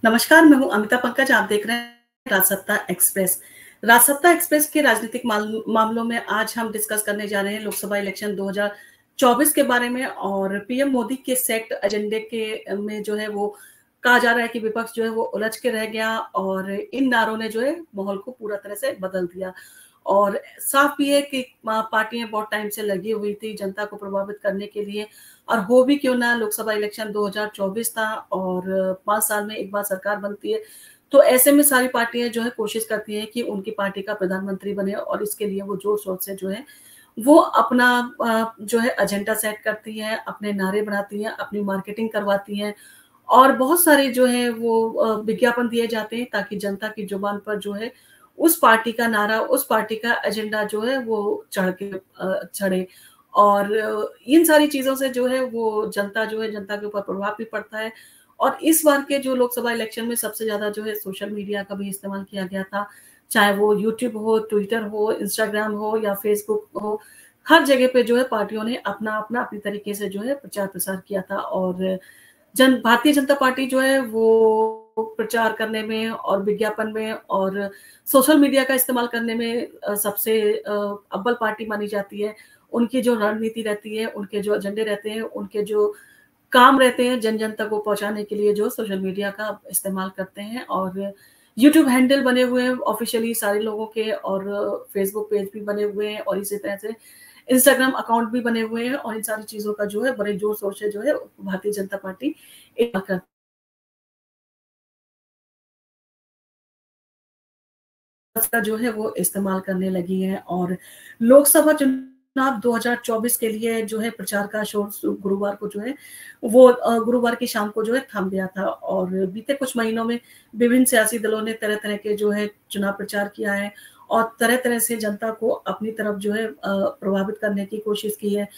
नमस्कार, मैं हूँ अमिता पंकज, आप देख रहे हैं राजसत्ता एक्सप्रेस। राजसत्ता एक्सप्रेस के राजनीतिक मामलों में आज हम डिस्कस करने जा रहे हैं लोकसभा इलेक्शन 2024 के बारे में और पीएम मोदी के सेट एजेंडे के में जो है वो कहा जा रहा है कि विपक्ष जो है वो उलझ के रह गया और इन नारों ने जो है माहौल को पूरा तरह से बदल दिया। और साफ भी है कि पार्टियां बहुत टाइम से लगी हुई थी जनता को प्रभावित करने के लिए, और हो भी क्यों ना, लोकसभा इलेक्शन 2024 था और 5 साल में एक बार सरकार बनती है। तो ऐसे में सारी पार्टियां जो है कोशिश करती हैं कि उनकी पार्टी का प्रधानमंत्री बने और इसके लिए वो जोर शोर से जो है वो अपना जो है एजेंडा सेट करती हैं, अपने नारे बनाती हैं, अपनी मार्केटिंग करवाती हैं और बहुत सारे जो है वो विज्ञापन दिए जाते हैं ताकि जनता की जुबान पर जो है उस पार्टी का नारा, उस पार्टी का एजेंडा जो है वो चढ़े। और इन सारी चीज़ों से जो है वो जनता जो है, जनता के ऊपर प्रभाव भी पड़ता है। और इस बार के जो लोकसभा इलेक्शन में सबसे ज़्यादा जो है सोशल मीडिया का भी इस्तेमाल किया गया था, चाहे वो यूट्यूब हो, ट्विटर हो, इंस्टाग्राम हो या फेसबुक हो, हर जगह पे जो है पार्टियों ने अपना-अपना अपनी तरीके से जो है प्रचार-प्रसार किया था। और भारतीय जनता पार्टी जो है वो प्रचार करने में और विज्ञापन में और सोशल मीडिया का इस्तेमाल करने में सबसे अव्वल पार्टी मानी जाती है। उनकी जो रणनीति रहती है, उनके जो एजेंडे रहते हैं, उनके जो काम रहते हैं जन-जन तक वो पहुँचाने के लिए जो सोशल मीडिया का इस्तेमाल करते हैं। और यूट्यूब हैंडल बने हुए हैं ऑफ़िशियली सारे लोगों के, और फेसबुक पेज भी बने हुए हैं और इसी तरह से इंस्टाग्राम अकाउंट भी बने हुए हैं, और इन सारी चीज़ों का जो है बड़े जोर-शोर से जो है भारतीय जनता पार्टी कर का जो है वो इस्तेमाल करने लगी हैं। और लोकसभा चुनाव 2024 के लिए जो है प्रचार का शोर गुरुवार को जो है वो गुरुवार की शाम को जो है थम गया था। और बीते कुछ महीनों में विभिन्न सियासी दलों ने तरह-तरह के जो है चुनाव प्रचार किया है और तरह-तरह से जनता को अपनी तरफ जो है प्रभावित करने की कोशिश की है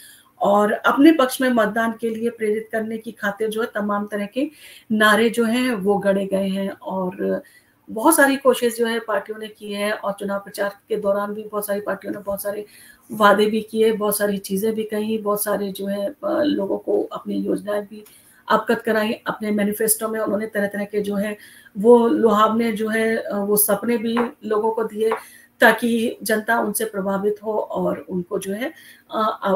और अपने पक्ष में मतदान के लिए प्रेरित करने की खातिर जो है तमाम तरह के नारे जो हैं वो गढ़े गए हैं। और बहुत सारी कोशिश जो है पार्टियों ने की है और चुनाव प्रचार के दौरान भी बहुत सारी पार्टियों ने बहुत सारे वादे भी किए, बहुत सारी चीज़ें भी कही, बहुत सारे जो है लोगों को अपनी योजनाएँ भी अवगत कराई। अपने मैनिफेस्टो में उन्होंने तरह-तरह के जो है वो लुभावने जो है वो सपने भी लोगों को दिए ताकि जनता उनसे प्रभावित हो और उनको जो है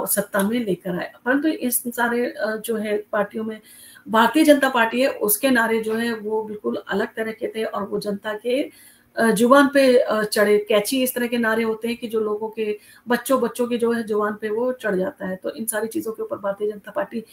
सत्ता में लेकर आए। परंतु इस सारे जो है पार्टियों में भारतीय जनता पार्टी है, उसके नारे जो हैं वो बिल्कुल अलग तरह के थे और वो जनता के जुबान पे चढ़े। कैची इस तरह के नारे होते हैं कि जो लोगों के बच्चों की जो है जुबान पे वो चढ़ जाता है। तो इन सारी चीज़ों के ऊपर भारतीय जनता पार्टी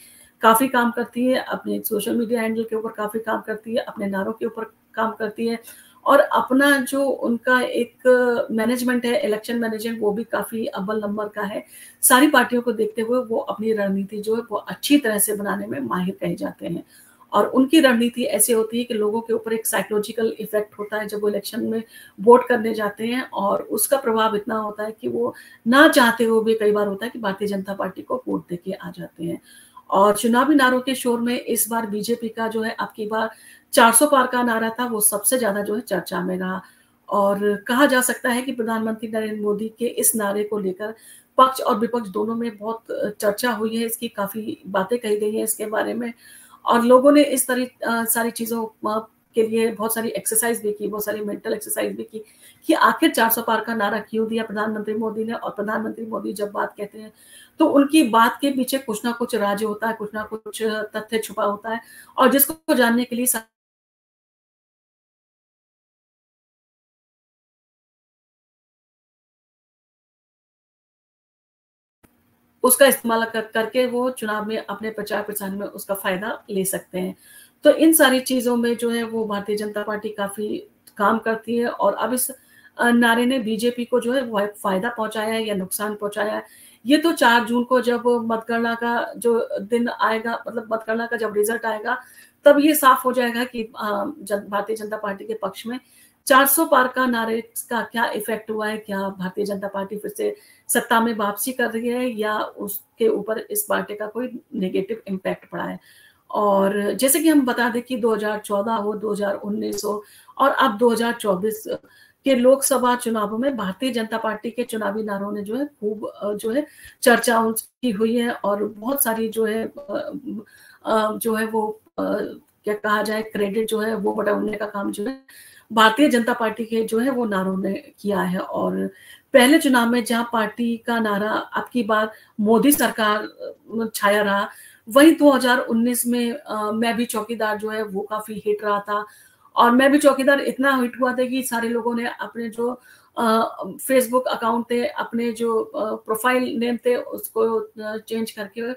काफ़ी काम करती है, अपने सोशल मीडिया हैंडल के ऊपर काफ़ी काम करती है, अपने नारों के ऊपर काम करती है और अपना जो उनका एक मैनेजमेंट है, इलेक्शन मैनेजमेंट, वो भी काफ़ी अव्वल नंबर का है। सारी पार्टियों को देखते हुए वो अपनी रणनीति जो है वो अच्छी तरह से बनाने में माहिर कहे जाते हैं। और उनकी रणनीति ऐसी होती है कि लोगों के ऊपर एक साइकोलॉजिकल इफ़ेक्ट होता है जब वो इलेक्शन में वोट करने जाते हैं और उसका प्रभाव इतना होता है कि वो ना चाहते हुए भी कई बार होता है कि भारतीय जनता पार्टी को वोट देके आ जाते हैं। और चुनावी नारों के शोर में इस बार बीजेपी का जो है अब की बार 400 पार का नारा था, वो सबसे ज़्यादा जो है चर्चा में रहा। और कहा जा सकता है कि प्रधानमंत्री नरेंद्र मोदी के इस नारे को लेकर पक्ष और विपक्ष दोनों में बहुत चर्चा हुई है, इसकी काफ़ी बातें कही गई हैं इसके बारे में। और लोगों ने इस सारी चीज़ों के लिए बहुत सारी एक्सरसाइज़ भी की, बहुत सारी मेंटल एक्सरसाइज़ भी की कि आखिर 400 पार का नारा क्यों दिया प्रधानमंत्री मोदी ने। और प्रधानमंत्री मोदी जब बात कहते हैं, तो उनकी बात के पीछे कुछ ना कुछ राज होता है, कुछ ना कुछ तथ्य छुपा होता है और जिसको जानने के लिए उसका इस्तेमाल करके वो चुनाव में अपने प्रचार-प्रसार में उसका फ़ायदा ले सकते हैं। तो इन सारी चीज़ों में जो है वो भारतीय जनता पार्टी काफ़ी काम करती है और अब इस नारे ने बीजेपी को जो है वो फ़ायदा पहुँचाया है या नुकसान पहुँचाया है, ये तो 4 जून को जब मतगणना का जो दिन आएगा, मतलब मतगणना का जब रिज़ल्ट आएगा, तब ये साफ़ हो जाएगा कि भारतीय जनता पार्टी के पक्ष में 400 पार का नारे का क्या इफ़ेक्ट हुआ है, क्या भारतीय जनता पार्टी फिर से सत्ता में वापसी कर रही है या उसके ऊपर इस पार्टी का कोई नेगेटिव इम्पैक्ट पड़ा है। और जैसे कि हम बता दें कि 2014 हो, 2019 हो और अब 2024 के लोकसभा चुनावों में भारतीय जनता पार्टी के चुनावी नारों ने जो है खूब जो है चर्चा उसकी हुई है और बहुत सारी जो है जो है वो क्या कहा जाए, क्रेडिट जो है वो बटोरने का काम जो है भारतीय जनता पार्टी के जो है वो नारों ने किया है। और पहले चुनाव में जहाँ पार्टी का नारा अब की बार मोदी सरकार छाया रहा, वहीं 2019 में मैं भी चौकीदार जो है वो काफ़ी हिट रहा था। और मैं भी चौकीदार इतना हिट हुआ था कि सारे लोगों ने अपने जो फेसबुक अकाउंट थे, अपने जो प्रोफाइल नेम थे उसको चेंज करके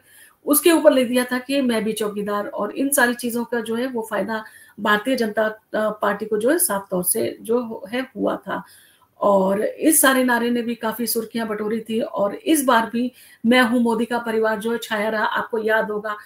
उसके ऊपर लिख दिया था कि मैं भी चौकीदार। और इन सारी चीज़ों का जो है वो फ़ायदा भारतीय जनता पार्टी को जो है साफ तौर से जो है हुआ था। और इस सारे नारे ने भी काफ़ी सुर्खियाँ बटोरी थी। और इस बार भी मैं हूँ मोदी का परिवार जो है छाया रहा। आपको याद होगा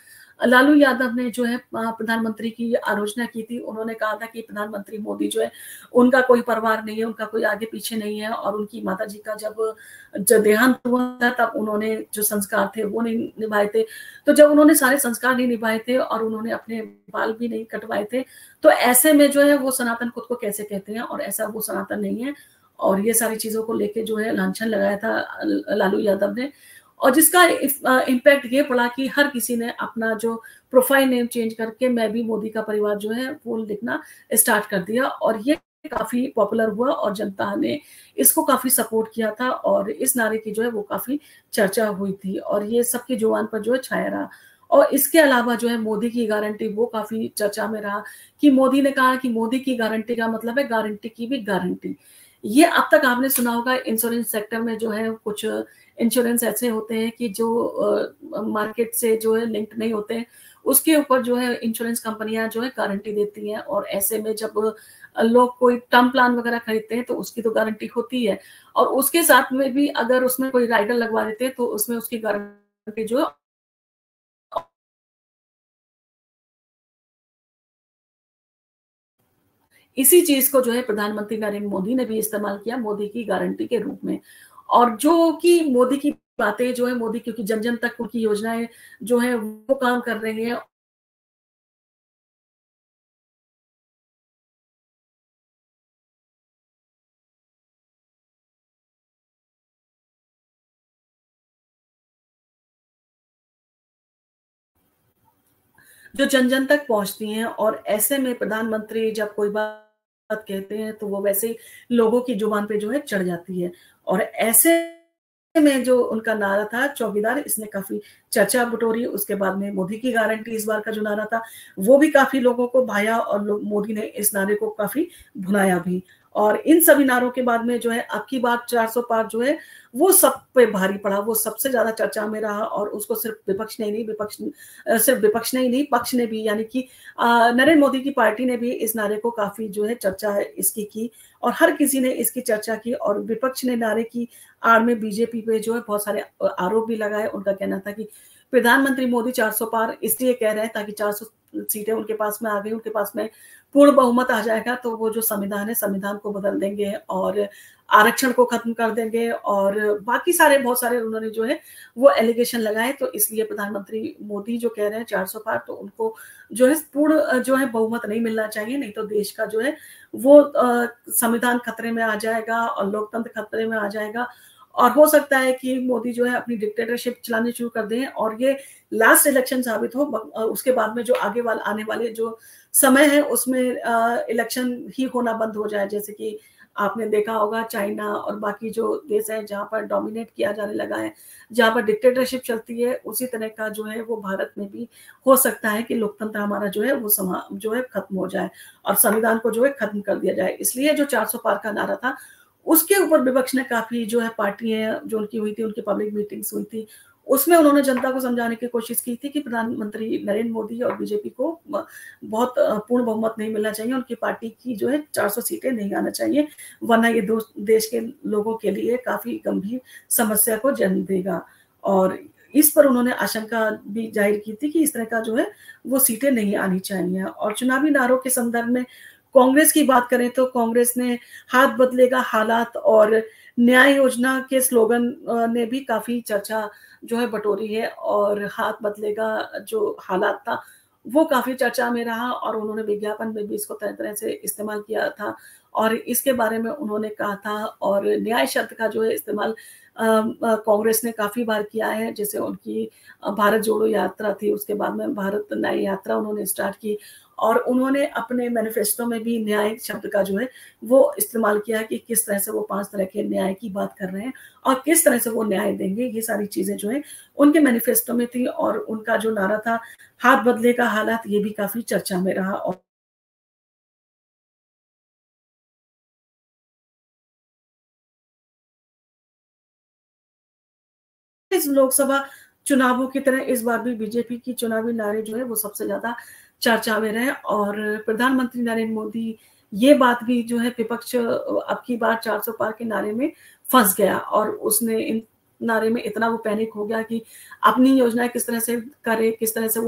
लालू यादव ने जो है प्रधानमंत्री की आलोचना की थी। उन्होंने कहा था कि प्रधानमंत्री मोदी जो है उनका कोई परिवार नहीं है, उनका कोई आगे पीछे नहीं है। और उनकी माताजी का जब देहांत हुआ था तब उन्होंने जो संस्कार थे वो नहीं निभाए थे। तो जब उन्होंने सारे संस्कार नहीं निभाए थे और उन्होंने अपने बाल भी नहीं कटवाए थे, तो ऐसे में जो है वो सनातन खुद को कैसे कहते हैं, और ऐसा वो सनातन नहीं है। और ये सारी चीज़ों को लेके जो है लांछन लगाया था लालू यादव ने। और जिसका इम्पैक्ट ये पड़ा कि हर किसी ने अपना जो प्रोफाइल नेम चेंज करके मैं भी मोदी का परिवार जो है वो लिखना स्टार्ट कर दिया। और ये काफ़ी पॉपुलर हुआ और जनता ने इसको काफ़ी सपोर्ट किया था। और इस नारे की जो है वो काफ़ी चर्चा हुई थी और ये सबकी जुबान पर जो है छाया रहा। और इसके अलावा जो है मोदी की गारंटी वो काफ़ी चर्चा में रहा कि मोदी ने कहा कि मोदी की गारंटी का मतलब है गारंटी की भी गारंटी। ये अब तक आपने सुना होगा इंश्योरेंस सेक्टर में जो है कुछ इंश्योरेंस ऐसे होते हैं कि जो मार्केट से जो है लिंक नहीं होते हैं, उसके ऊपर जो है इंश्योरेंस कंपनियां जो है गारंटी देती हैं। और ऐसे में जब लोग कोई टर्म प्लान वगैरह खरीदते हैं तो उसकी तो गारंटी होती है। और उसके साथ में भी अगर उसमें कोई राइडर लगवा देते हैं तो उसमें उसकी गारंटी जो है। इसी चीज को जो है प्रधानमंत्री नरेंद्र मोदी ने भी इस्तेमाल किया मोदी की गारंटी के रूप में। और जो कि मोदी की बातें जो है मोदी, क्योंकि जन जन तक उनकी योजनाएं जो है वो काम कर रही हैं। जो जन जन तक पहुंचती हैं। और ऐसे में प्रधानमंत्री जब कोई बात कहते हैं तो वो वैसे ही लोगों की जुबान पे जो है चढ़ जाती है। और ऐसे में जो उनका नारा था चौकीदार, इसने काफी चर्चा बटोरी। उसके बाद में मोदी की गारंटी इस बार का जो नारा था वो भी काफी लोगों को भाया और मोदी ने इस नारे को काफी भुनाया भी। और इन सभी नारों के बाद में जो है अब की बात 400 पार जो है वो सब पे भारी पड़ा, वो सबसे ज्यादा चर्चा में रहा। और उसको सिर्फ विपक्ष ने ही नहीं, सिर्फ विपक्ष ने ही नहीं, पक्ष ने भी, यानी कि नरेंद्र मोदी की पार्टी ने भी इस नारे को काफी जो है चर्चा है इसकी की। और हर किसी ने इसकी चर्चा की। और विपक्ष ने नारे की आड़ में बीजेपी पे जो है बहुत सारे आरोप भी लगाए। उनका कहना था कि प्रधानमंत्री मोदी 400 पार इसलिए कह रहे हैं ताकि 400 सीटें उनके पास में आ गई, उनके पास में पूर्ण बहुमत आ जाएगा तो वो जो संविधान है संविधान को बदल देंगे और आरक्षण को खत्म कर देंगे। और बाकी सारे बहुत सारे उन्होंने जो है वो एलिगेशन लगाए। तो इसलिए प्रधानमंत्री मोदी जो कह रहे हैं 400 पार, तो उनको जो है पूर्ण जो है बहुमत नहीं मिलना चाहिए, नहीं तो देश का जो है वो संविधान खतरे में आ जाएगा और लोकतंत्र खतरे में आ जाएगा। और हो सकता है कि मोदी जो है अपनी डिक्टेटरशिप चलानी शुरू कर दें और ये लास्ट इलेक्शन साबित हो। उसके बाद में जो आने वाले जो समय है उसमें इलेक्शन ही होना बंद हो जाए। जैसे कि आपने देखा होगा चाइना और बाकी जो देश है जहाँ पर डोमिनेट किया जाने लगा है, जहाँ पर डिक्टेटरशिप चलती है, उसी तरह का जो है वो भारत में भी हो सकता है कि लोकतंत्र हमारा जो है वो जो है खत्म हो जाए और संविधान को जो है खत्म कर दिया जाए। इसलिए जो 400 पार का नारा था उसके ऊपर विपक्ष ने काफी जो है पार्टियां जो उनकी हुई थी, उनकी पब्लिक मीटिंग्स हुई थी, उसमें उन्होंने जनता को समझाने की कोशिश की थी कि प्रधानमंत्री नरेंद्र मोदी और बीजेपी को बहुत पूर्ण बहुमत नहीं मिलना चाहिए, उनकी पार्टी की जो है 400 सीटें नहीं आना चाहिए, वरना ये देश के लोगों के लिए काफी गंभीर समस्या को जन्म देगा। और इस पर उन्होंने आशंका भी जाहिर की थी कि इस तरह का जो है वो सीटें नहीं आनी चाहिए। और चुनावी नारों के संदर्भ में कांग्रेस की बात करें तो कांग्रेस ने हाथ बदलेगा हालात और न्याय योजना के स्लोगन ने भी काफी चर्चा जो है बटोरी है। और हाथ बदलेगा जो हालात था वो काफी चर्चा में रहा और उन्होंने विज्ञापन में भी इसको तरह तरह से इस्तेमाल किया था और इसके बारे में उन्होंने कहा था। और न्याय शब्द का जो है इस्तेमाल कांग्रेस ने काफी बार किया है। जैसे उनकी भारत जोड़ो यात्रा थी, उसके बाद में भारत न्याय यात्रा उन्होंने स्टार्ट की और उन्होंने अपने मैनिफेस्टो में भी न्याय शब्द का जो है वो इस्तेमाल किया कि किस तरह से वो 5 तरह के न्याय की बात कर रहे हैं और किस तरह से वो न्याय देंगे। ये सारी चीज़ें जो है उनके मैनिफेस्टो में थी और उनका जो नारा था, हाथ बदले का हालात, ये भी काफ़ी चर्चा में रहा। और इस लोकसभा चुनावों की तरह इस बार भी बीजेपी की चुनावी नारे जो है वो सबसे ज़्यादा चर्चा में रहे और प्रधानमंत्री नरेंद्र मोदी ये बात भी जो है विपक्ष अब की बार 400 पार के नारे में फँस गया और उसने इन नारे में इतना वो पैनिक हो गया कि अपनी योजनाएँ किस तरह से करे, किस तरह से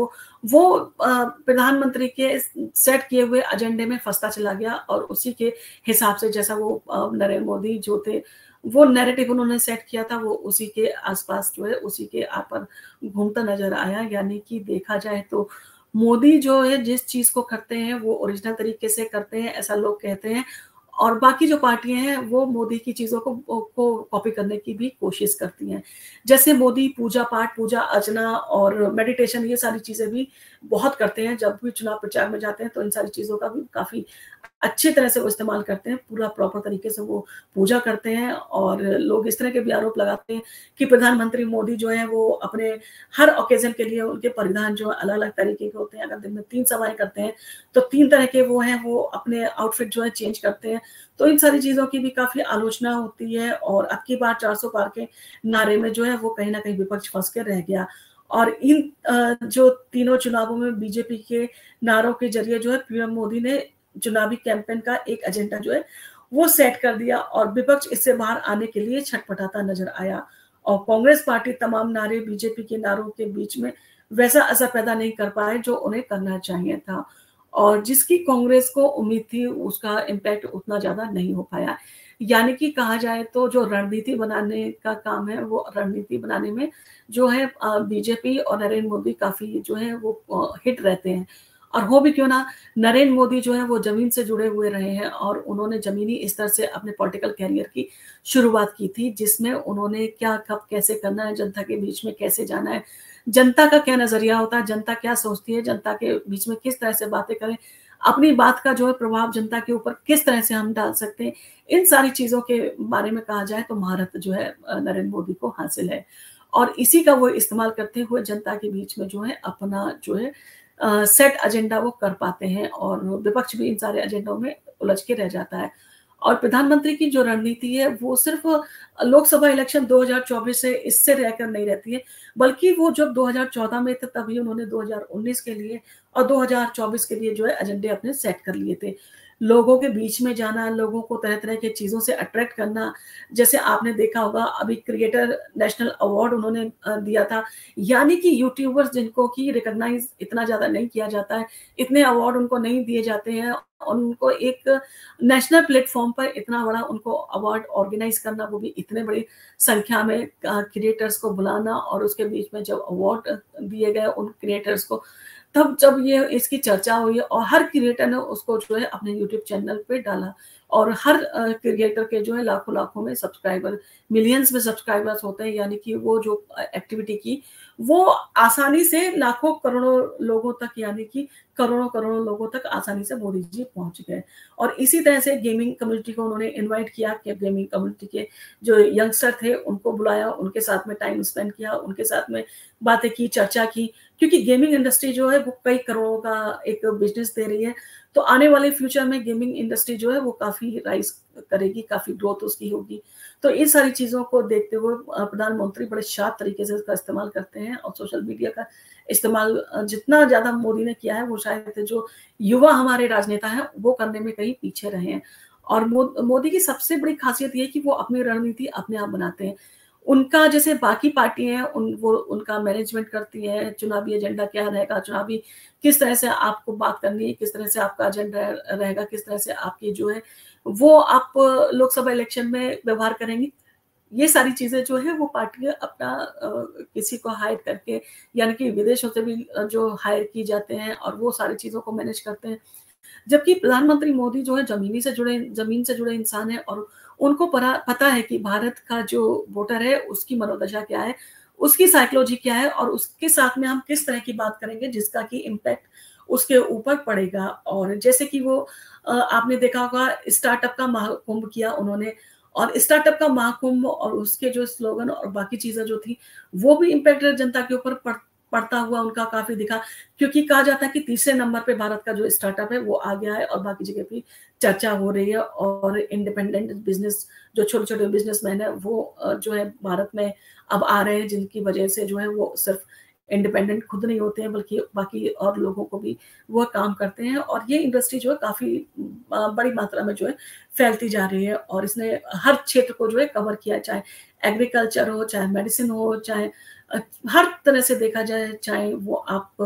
प्रधानमंत्री के सेट किए हुए एजेंडे में फँसता चला गया और उसी के हिसाब से जैसा वो नरेंद्र मोदी जो थे वो नैरेटिव उन्होंने सेट किया था, वो उसी के आसपास जो है उसी के पर घूमता नजर आया। यानी कि देखा जाए तो मोदी जो है जिस चीज को करते हैं वो ओरिजिनल तरीके से करते हैं, ऐसा लोग कहते हैं और बाकी जो पार्टियां हैं वो मोदी की चीजों को कॉपी करने की भी कोशिश करती हैं। जैसे मोदी पूजा पाठ, पूजा अर्चना और मेडिटेशन, ये सारी चीजें भी बहुत करते हैं। जब भी चुनाव प्रचार में जाते हैं तो इन सारी चीजों का भी काफी अच्छे तरह से वो इस्तेमाल करते हैं, पूरा प्रॉपर तरीके से वो पूजा करते हैं और लोग इस तरह के भी आरोप लगाते हैं कि प्रधानमंत्री मोदी जो है वो अपने हर ओकेजन के लिए उनके परिधान जो अलग-अलग तरीके के होते हैं। अगर दिन में 3 सभाएँ करते हैं, तो 3 तरह के वो हैं, वो अपने आउटफिट जो है चेंज करते हैं। तो इन सारी चीज़ों की भी काफ़ी आलोचना होती है और अब की बार 400 पार के नारे में जो है वो कहीं न कहीं विपक्ष फँस के रह गया। और इन जो तीनों चुनावों में बीजेपी के नारों के ज़रिए जो है पीएम मोदी ने चुनावी कैंपेन का एक एजेंडा जो है वो सेट कर दिया और विपक्ष इससे बाहर आने के लिए छटपटाता नजर आया और कांग्रेस पार्टी तमाम नारे बीजेपी के नारों के बीच में वैसा असर पैदा नहीं कर पाए जो उन्हें करना चाहिए था और जिसकी कांग्रेस को उम्मीद थी उसका इम्पैक्ट उतना ज्यादा नहीं हो पाया। यानी कि कहा जाए तो जो रणनीति बनाने का काम है वो रणनीति बनाने में जो है बीजेपी और नरेंद्र मोदी काफी जो है वो हिट रहते हैं। और हो भी क्यों ना, नरेंद्र मोदी जो है वो ज़मीन से जुड़े हुए रहे हैं और उन्होंने ज़मीनी स्तर से अपने पॉलिटिकल करियर की शुरुआत की थी, जिसमें उन्होंने क्या, कब, कैसे करना है, जनता के बीच में कैसे जाना है, जनता का क्या नज़रिया होता है, जनता क्या सोचती है, जनता के बीच में किस तरह से बातें करें, अपनी बात का जो है प्रभाव जनता के ऊपर किस तरह से हम डाल सकते हैं, इन सारी चीज़ों के बारे में कहा जाए तो महारत जो है नरेंद्र मोदी को हासिल है। और इसी का वो इस्तेमाल करते हुए जनता के बीच में जो है अपना जो है सेट एजेंडा वो कर पाते हैं और विपक्ष भी इन सारे एजेंडों में उलझ के रह जाता है। और प्रधानमंत्री की जो रणनीति है वो सिर्फ लोकसभा इलेक्शन 2024 से इससे रहकर नहीं रहती है, बल्कि वो जब 2014 में थे तभी उन्होंने 2019 के लिए और 2024 के लिए जो है एजेंडे अपने सेट कर लिए थे। लोगों के बीच में जाना, लोगों को तरह-तरह की चीज़ों से अट्रैक्ट करना, जैसे आपने देखा होगा अभी क्रिएटर नेशनल अवार्ड उन्होंने दिया था। यानी कि यूट्यूबर्स जिनको कि रिकॉग्नाइज़ इतना ज़्यादा नहीं किया जाता है, इतने अवार्ड उनको नहीं दिए जाते हैं और उनको एक नेशनल प्लेटफ़ॉर्म पर इतना बड़ा उनको अवार्ड ऑर्गेनाइज़ करना, वो भी इतने बड़ी संख्या में क्रिएटर्स को बुलाना और उसके बीच में जब अवार्ड दिए गए उन क्रिएटर्स को, तब जब ये इसकी चर्चा हुई और हर क्रिएटर ने उसको जो है अपने यूट्यूब चैनल पे डाला और हर क्रिएटर के जो है लाखों-लाखों में सब्सक्राइबर, मिलियंस में सब्सक्राइबर्स होते हैं। यानी कि वो जो एक्टिविटी की, वो आसानी से लाखों करोड़ों लोगों तक, यानी कि करोड़ों-करोड़ों लोगों तक आसानी से मोदी जी पहुँच गए। और इसी तरह से गेमिंग कम्युनिटी को उन्होंने इनवाइट किया कि गेमिंग कम्युनिटी के जो यंगस्टर थे उनको बुलाया, उनके साथ में टाइम स्पेंड किया, उनके साथ में बातें की, चर्चा की। क्योंकि गेमिंग इंडस्ट्री जो है वो कई करोड़ों का एक बिज़नेस दे रही है। तो आने वाले फ्यूचर में गेमिंग इंडस्ट्री जो है वो काफ़ी राइज़ करेगी, काफ़ी ग्रोथ उसकी होगी। तो इन सारी चीज़ों को देखते हुए प्रधानमंत्री बड़े शार्प तरीके से इसका इस्तेमाल करते हैं और सोशल मीडिया का इस्तेमाल जितना ज़्यादा मोदी ने किया है वो शायद जो युवा हमारे राजनेता हैं वो करने में कहीं पीछे रहे हैं। और मोदी की सबसे बड़ी ख़ासियत ये है कि वो अपनी रणनीति अपने आप बनाते हैं। उनका जैसे बाकी पार्टी हैं वो उनका मैनेजमेंट करती है, चुनावी एजेंडा क्या रहेगा, चुनावी किस तरह से आपको बात करनी है, किस तरह से आपका एजेंडा रहेगा, किस तरह से आपकी जो है वो आप लोकसभा इलेक्शन में व्यवहार करेंगी। ये सारी चीज़ें जो है वो पार्टियाँ अपना किसी को हायर करके, यानी कि विदेशों से भी जो हायर की जाते हैं और वो सारी चीज़ों को मैनेज करते हैं। जबकि प्रधानमंत्री मोदी जो है ज़मीन से जुड़े इंसान हैं और उनको पता है कि भारत का जो वोटर है उसकी मनोदशा क्या है, उसकी साइकोलॉजी क्या है और उसके साथ में हम किस तरह की बात करेंगे जिसका कि इम्पैक्ट उसके ऊपर पड़ेगा। और जैसे कि वो आपने देखा होगा स्टार्टअप का महाकुंभ किया उन्होंने, और स्टार्टअप का महाकुंभ और उसके जो स्लोगन और बाकी चीज़ें जो थी, वो भी इम्पैक्ट जनता के ऊपर पड़ता हुआ उनका काफ़ी दिखा। क्योंकि कहा जाता है कि तीसरे नंबर पे भारत का जो स्टार्टअप है वो आ गया है, और बाकी जगह पे चर्चा हो रही है। और इंडिपेंडेंट बिज़नेस जो छोटे-छोटे बिज़नेसमैन हैं वो जो है भारत में अब आ रहे हैं, जिनकी वजह से जो है वो सिर्फ़ इंडिपेंडेंट खुद नहीं होते हैं, बल्कि बाकी और लोगों को भी वो काम करते हैं। और ये इंडस्ट्री जो है काफ़ी बड़ी मात्रा में जो है फैलती जा रही है, और इसने हर क्षेत्र को जो है कवर किया है, चाहे एग्रीकल्चर हो, चाहे मेडिसिन हो, चाहे हर तरह से देखा जाए, चाहे वो आप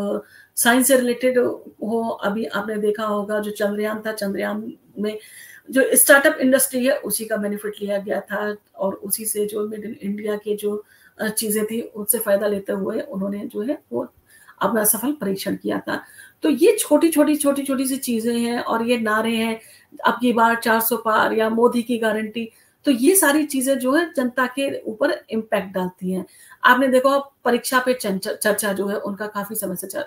साइंस से रिलेटेड हो। अभी आपने देखा होगा जो चंद्रयान था, चंद्रयान में जो स्टार्टअप इंडस्ट्री है उसी का बेनिफिट लिया गया था, और उसी से जो मेड इन इंडिया के जो चीज़ें थी उनसे फ़ायदा लेते हुए उन्होंने जो है वो अपना सफल परीक्षण किया था। तो ये छोटी-छोटी सी चीज़ें हैं, और ये नारे हैं, अब की बार 400 पार या मोदी की गारंटी। तो ये सारी चीज़ें जो है जनता के ऊपर इम्पैक्ट डालती हैं। आपने देखा परीक्षा पे चर्चा जो है उनका काफ़ी समय से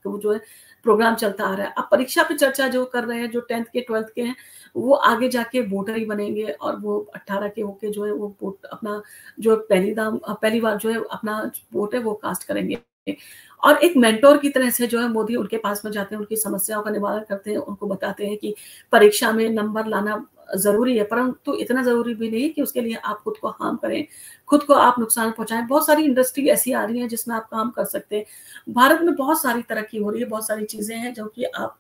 वो जो है प्रोग्राम चलता आ रहा है। अब परीक्षा पे चर्चा जो कर रहे हैं, जो 10th के 12th के हैं, वो आगे जाके वोटर ही बनेंगे, और वो 18 के होके जो है वो वोट अपना जो पहली बार जो है अपना वोट है वो कास्ट करेंगे। और एक मेंटर की तरह से जो है मोदी उनके पास में जाते हैं, उनकी समस्याओं का निवारण करते हैं, उनको बताते हैं कि परीक्षा में नंबर लाना ज़रूरी है, परंतु इतना ज़रूरी भी नहीं है कि उसके लिए आप खुद को हार्म करें, खुद को आप नुकसान पहुँचाएँ। बहुत सारी इंडस्ट्री ऐसी आ रही है जिसमें आप काम कर सकते हैं। भारत में बहुत सारी तरक्की हो रही है, बहुत सारी चीज़ें हैं जो कि आप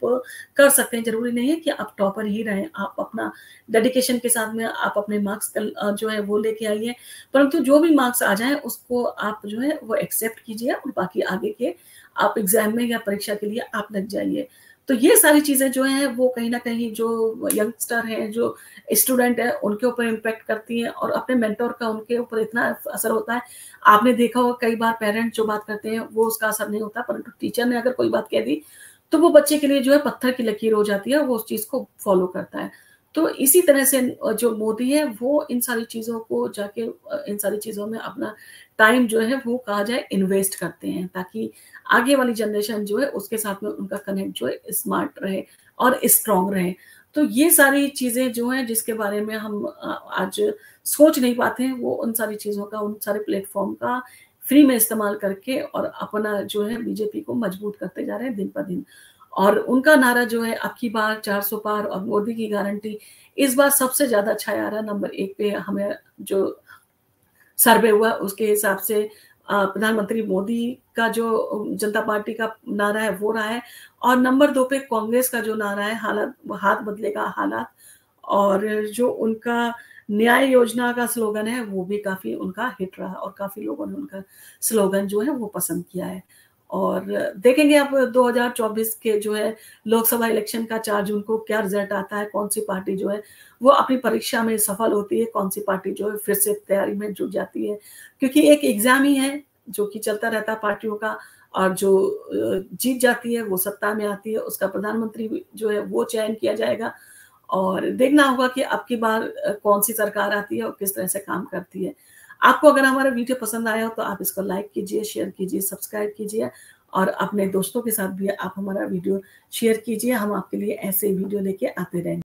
कर सकते हैं। ज़रूरी नहीं है कि आप टॉपर ही रहें, आप अपना डेडिकेशन के साथ में आप अपने मार्क्स जो है वो लेके आइए। परंतु जो भी मार्क्स आ जाएँ उसको आप जो है वो एक्सेप्ट कीजिए, और बाकी आगे के आप एग्ज़ाम में या परीक्षा के लिए आप लग जाइए। तो ये सारी चीज़ें जो हैं वो कहीं न कहीं जो यंगस्टर हैं, जो स्टूडेंट हैं, उनके ऊपर इम्पैक्ट करती हैं, और अपने मेंटर का उनके ऊपर इतना असर होता है। आपने देखा होगा कई बार पेरेंट्स जो बात करते हैं वो उसका असर नहीं होता, परंतु टीचर ने अगर कोई बात कह दी, तो वो बच्चे के लिए जो है पत्थर की लकीर हो जाती है, वो उस चीज़ को फ़ॉलो करता है। तो इसी तरह से जो मोदी है वो इन सारी चीज़ों को जाके इन सारी चीज़ों में अपना टाइम जो है वो कहा जाए इन्वेस्ट करते हैं, ताकि आगे वाली जनरेशन जो है उसके साथ में उनका कनेक्ट जो है स्मार्ट रहे और स्ट्रॉन्ग रहे। तो ये सारी चीज़ें जो हैं जिसके बारे में हम आज सोच नहीं पाते हैं, वो उन सारी चीज़ों का, उन सारे प्लेटफ़ॉर्म का फ्री में इस्तेमाल करके और अपना जो है बीजेपी को मजबूत करते जा रहे हैं दिन ब दिन। और उनका नारा जो है अब की बार 400 पार और मोदी की गारंटी, इस बार सबसे ज़्यादा छाया रहा। नंबर 1 पे हमें जो सर्वे हुआ उसके हिसाब से प्रधानमंत्री मोदी का जो जनता पार्टी का नारा है वो रहा है, और नंबर 2 पे कांग्रेस का जो नारा है हाथ बदलेगा हालात, और जो उनका न्याय योजना का स्लोगन है वो भी काफ़ी उनका हिट रहा, और काफ़ी लोगों ने उनका स्लोगन जो है वो पसंद किया है। और देखेंगे अब 2024 के जो है लोकसभा इलेक्शन का 4 जून को क्या रिज़ल्ट आता है, कौन-सी पार्टी जो है वो अपनी परीक्षा में सफल होती है, कौन-सी पार्टी जो है फिर से तैयारी में जुट जाती है। क्योंकि एक एग्ज़ाम ही है जो कि चलता रहता है पार्टियों का, और जो जीत जाती है वो सत्ता में आती है, उसका प्रधानमंत्री भी जो है वो चयन किया जाएगा, और देखना होगा कि अब की बार कौन-सी सरकार आती है और किस तरह से काम करती है। आपको अगर हमारा वीडियो पसंद आया हो तो आप इसको लाइक कीजिए, शेयर कीजिए, सब्सक्राइब कीजिए, और अपने दोस्तों के साथ भी आप हमारा वीडियो शेयर कीजिए। हम आपके लिए ऐसे वीडियो लेके आते रहेंगे।